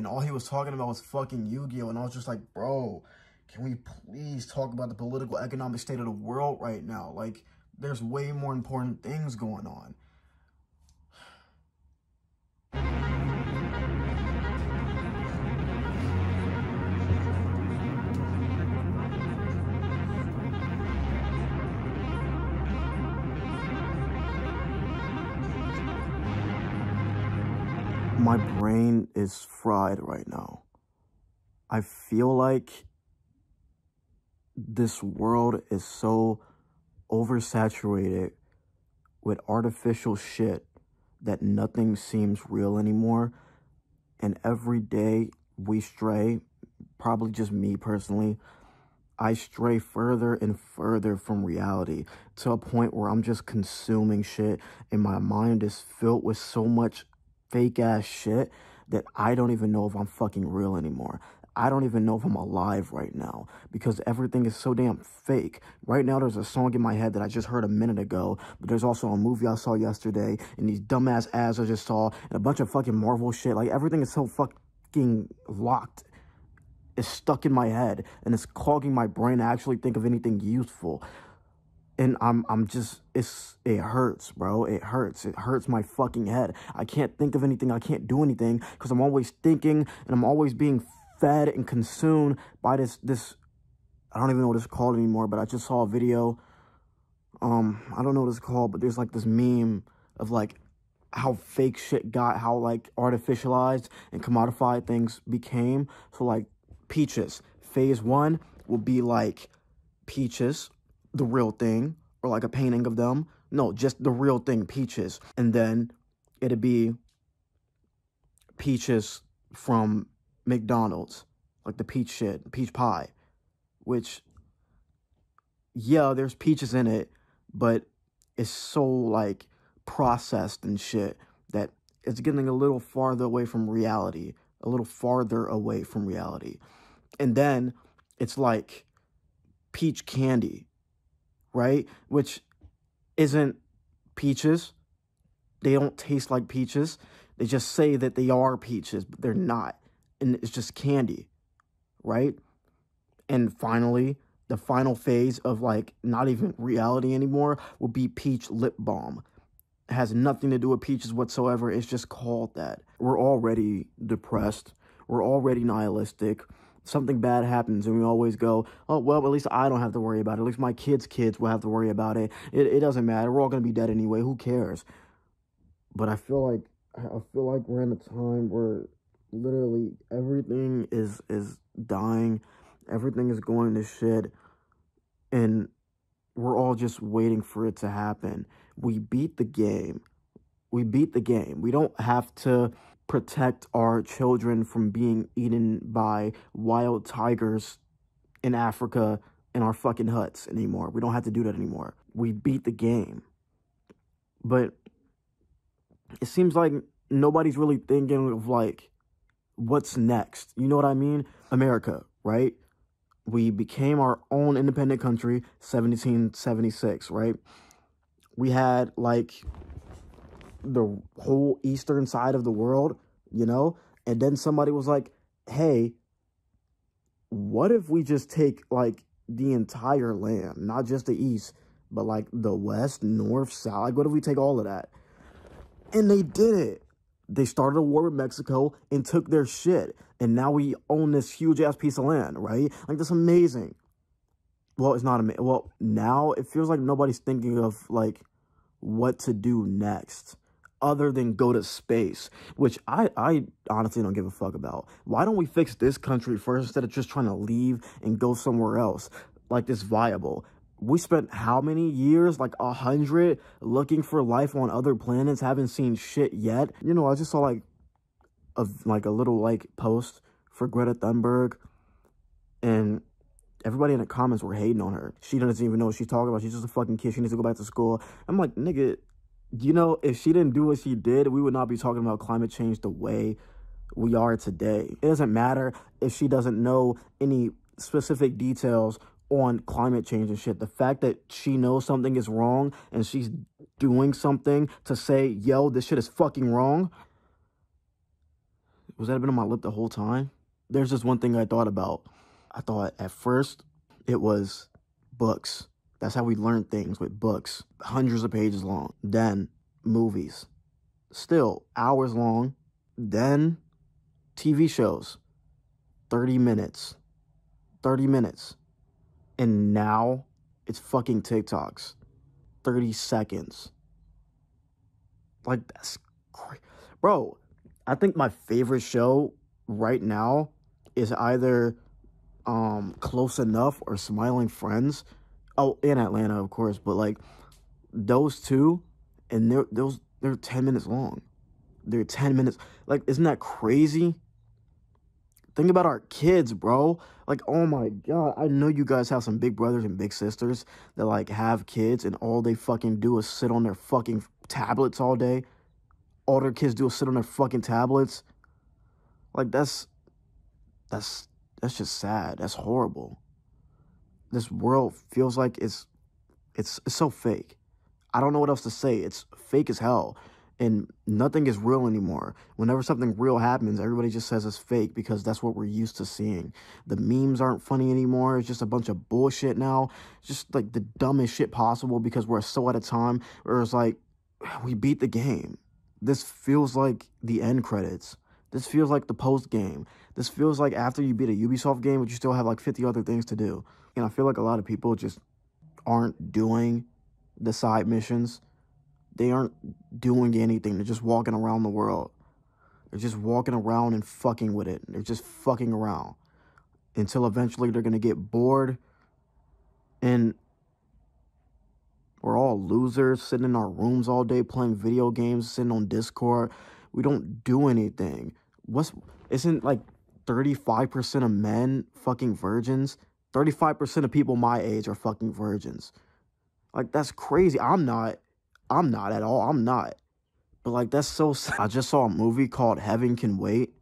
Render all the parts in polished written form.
And all he was talking about was fucking Yu-Gi-Oh! And I was just like, bro, can we please talk about the political, economic state of the world right now? Like, there's way more important things going on. My brain is fried right now. I feel like this world is so oversaturated with artificial shit that nothing seems real anymore. And every day we stray, probably just me personally, I stray further and further from reality to a point where I'm just consuming shit and my mind is filled with so much fake ass shit that I don't even know if I'm fucking real anymore. I don't even know if I'm alive right now because everything is so damn fake. Right now, there's a song in my head that I just heard a minute ago, but there's also a movie I saw yesterday and these dumbass ads I just saw and a bunch of fucking Marvel shit. Like, everything is so fucking locked. It's stuck in my head and it's clogging my brain to actually think of anything useful. And I'm just, it hurts, bro. It hurts. It hurts my fucking head. I can't think of anything. I can't do anything because I'm always thinking and I'm always being fed and consumed by this, I don't even know what it's called anymore, but I just saw a video. I don't know what it's called, but there's like this meme of like how fake shit got, how like artificialized and commodified things became. So like peaches, phase 1 will be like peaches, the real thing, or like a painting of them. No, just the real thing, peaches. And then it'd be peaches from McDonald's, like the peach shit, peach pie, which, yeah, there's peaches in it, but it's so like processed and shit that it's getting a little farther away from reality, a little farther away from reality. And then it's like peach candy, right? Which isn't peaches. They don't taste like peaches. They just say that they are peaches, but they're not. And it's just candy, right? And finally, the final phase of like not even reality anymore will be peach lip balm. It has nothing to do with peaches whatsoever. It's just called that. We're already depressed. We're already nihilistic. Something bad happens and we always go, oh, well, at least I don't have to worry about it. At least my kids' will have to worry about it. It doesn't matter. We're all going to be dead anyway. Who cares? But I feel like we're in a time where literally everything is dying. Everything is going to shit. And we're all just waiting for it to happen. We beat the game. We beat the game. We don't have to protect our children from being eaten by wild tigers in Africa in our fucking huts anymore. We don't have to do that anymore. We beat the game. But it seems like nobody's really thinking of like, what's next? You know what I mean? America, right? We became our own independent country, 1776, right? We had like the whole eastern side of the world, you know? And then somebody was like, hey, what if we just take like the entire land, not just the east, but like the west, north, south? Like, what if we take all of that? And they did it. They started a war with Mexico and took their shit. And now we own this huge ass piece of land, right? Like, that's amazing. Well, it's not amazing. Well, now it feels like nobody's thinking of like what to do next other than go to space, which I honestly don't give a fuck about. Why don't we fix this country first instead of just trying to leave and go somewhere else like this viable? We spent how many years, like 100, looking for life on other planets, haven't seen shit yet. You know, I just saw like a little like post for Greta Thunberg, and everybody in the comments were hating on her. She doesn't even know what she's talking about. She's just a fucking kid. She needs to go back to school. I'm like, nigga, you know, if she didn't do what she did, we would not be talking about climate change the way we are today. It doesn't matter if she doesn't know any specific details on climate change and shit. The fact that she knows something is wrong and she's doing something to say, yo, this shit is fucking wrong. Was that been on my lip the whole time? There's just one thing I thought about. I thought at first it was books. That's how we learn things, with books. Hundreds of pages long. Then movies. Still hours long. Then TV shows. 30 minutes. 30 minutes. And now it's fucking TikToks. 30 seconds. Like, that's crazy. Bro, I think my favorite show right now is either Close Enough or Smiling Friends. Oh, in Atlanta, of course, but like those two, and they're 10 minutes long. They're 10 minutes. Like, isn't that crazy? Think about our kids, bro. Like, oh my God. I know you guys have some big brothers and big sisters that like have kids and all they fucking do is sit on their fucking tablets all day. All their kids do is sit on their fucking tablets. Like, that's just sad. That's horrible. This world feels like it's so fake. I don't know what else to say. It's fake as hell. And nothing is real anymore. Whenever something real happens, everybody just says it's fake because that's what we're used to seeing. The memes aren't funny anymore. It's just a bunch of bullshit now. It's just like the dumbest shit possible because we're so at a time where it's like, we beat the game. This feels like the end credits. This feels like the post game. This feels like after you beat a Ubisoft game, but you still have like 50 other things to do. And I feel like a lot of people just aren't doing the side missions. They aren't doing anything. They're just walking around the world. They're just walking around and fucking with it. They're just fucking around until eventually they're going to get bored. And we're all losers sitting in our rooms all day playing video games, sitting on Discord. We don't do anything. Isn't like 35% of men fucking virgins? 35% of people my age are fucking virgins. Like, that's crazy. I'm not at all. I'm not. But like, that's so sad. I just saw a movie called Heaven Can Wait.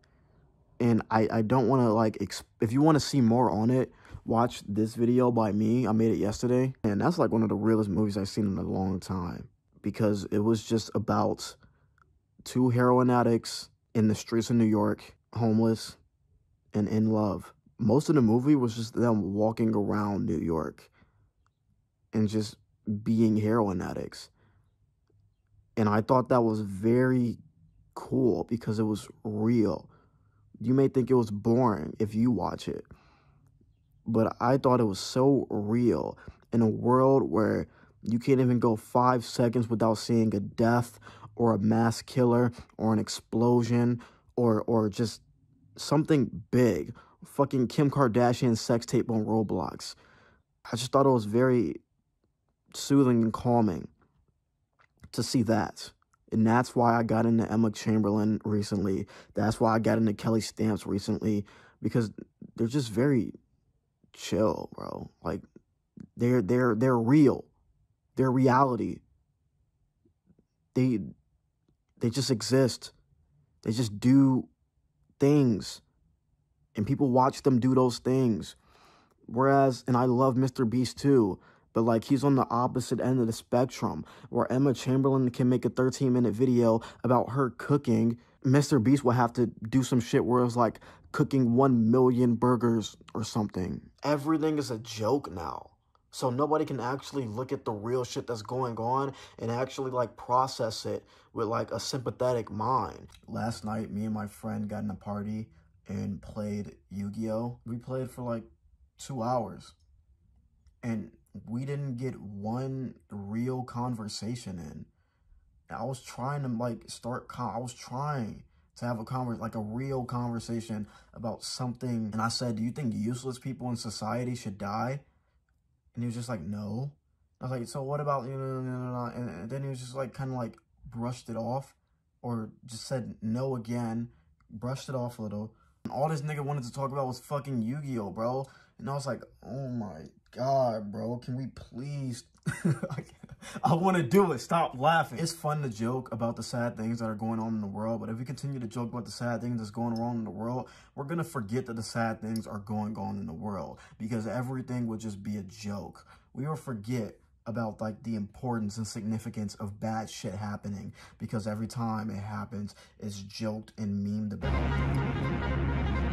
And I don't want to like, if you want to see more on it, watch this video by me. I made it yesterday. And that's like one of the realest movies I've seen in a long time. Because it was just about two heroin addicts in the streets of New York, homeless and in love. Most of the movie was just them walking around New York and just being heroin addicts. And I thought that was very cool because it was real. You may think it was boring if you watch it, but I thought it was so real in a world where you can't even go 5 seconds without seeing a death or a mass killer or an explosion or just something big. Fucking Kim Kardashian sex tape on Roblox. I just thought it was very soothing and calming to see that. And that's why I got into Emma Chamberlain recently. That's why I got into Kelly Stamps recently, because they're just very chill, bro. Like, they're real. They're reality. They just exist. They just do things. And people watch them do those things. Whereas, and I love Mr. Beast too, but like, he's on the opposite end of the spectrum, where Emma Chamberlain can make a 13-minute video about her cooking. Mr. Beast will have to do some shit where it's like cooking 1 million burgers or something. Everything is a joke now. So nobody can actually look at the real shit that's going on and actually like process it with like a sympathetic mind. Last night, me and my friend got in a party and played Yu-Gi-Oh! We played for like 2 hours. And we didn't get one real conversation in. I was trying to like I was trying to have a real conversation about something. And I said, do you think useless people in society should die? And he was just like, no. I was like, so what about, and then he was just like, kind of like brushed it off, or just said no again, brushed it off a little. And all this nigga wanted to talk about was fucking Yu-Gi-Oh, bro. And I was like, oh my God, bro, can we please? I want to do it. Stop laughing. It's fun to joke about the sad things that are going on in the world, but if we continue to joke about the sad things that's going wrong in the world, we're going to forget that the sad things are going on in the world, because everything would just be a joke. We will forget about like the importance and significance of bad shit happening, because every time it happens, it's joked and memed about.